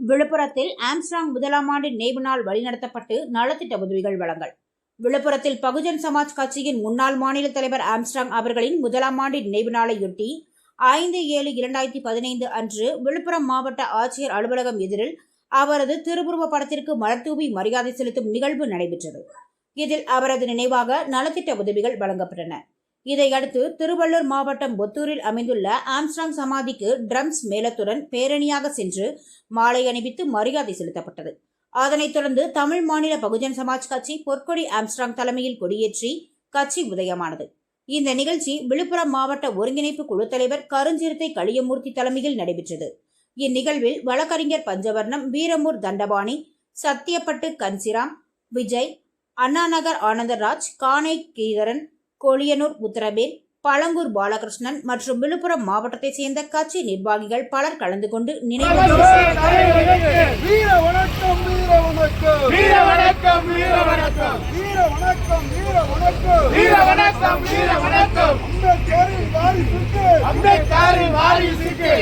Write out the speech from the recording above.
விழுப்புரத்தில் ஆம்ஸ்ட்ராங் முதலாம் ஆண்டு நினைவு நாள் வழிநடத்தப்பட்டு நலத்திட்ட உதவிகள் வழங்கல். விழுப்புரத்தில் பகுஜன் சமாஜ் கட்சியின் முன்னாள் மாநில தலைவர் ஆம்ஸ்ட்ராங் அவர்களின் முதலாம் ஆண்டு நினைவு நாளையொட்டி 5/7/2015 அன்று விழுப்புரம் மாவட்ட ஆட்சியர் அலுவலகம் எதிரில் அவரது திருவுருவ படத்திற்கு மலர்தூவி மரியாதை செலுத்தும் நிகழ்வு நடைபெற்றது. இதில் அவரது நினைவாக நலத்திட்ட உதவிகள் வழங்கப்பட்டன. இதையடுத்து திருவள்ளூர் மாவட்டம் ஒத்தூரில் அமைந்துள்ள ஆம்ஸ்ட்ராங் சமாதிக்கு ட்ரம்ஸ் மேளத்துடன் பேரணியாக சென்று மாலை அணிவித்து மரியாதை செலுத்தப்பட்டது. அதனைத் தொடர்ந்து தமிழ் மாநில பகுஜன் சமாஜ் கட்சி பொற்கொடி ஆம்ஸ்ட்ராங் தலைமையில் கொடியேற்றி கட்சி உதயமானது. இந்த நிகழ்ச்சி விழுப்புரம் மாவட்ட ஒருங்கிணைப்பு குழு தலைவர் கருஞ்சிறுத்தை களியமூர்த்தி தலைமையில் நடைபெற்றது. இந்நிகழ்வில் வழக்கறிஞர் பஞ்சவர்ணம், வீரமூர் தண்டபாணி, சத்தியப்பட்டு கன்சிராம், விஜய், அண்ணாநகர் ஆனந்தராஜ், கானை கீதரன், கோலியனூர் உத்தரவேல், பழங்கூர் பாலகிருஷ்ணன் மற்றும் விழுப்புரம் மாவட்டத்தைச் சேர்ந்த கட்சி நிர்வாகிகள் பலர் கலந்து கொண்டு நினைவு வீர வணக்கம்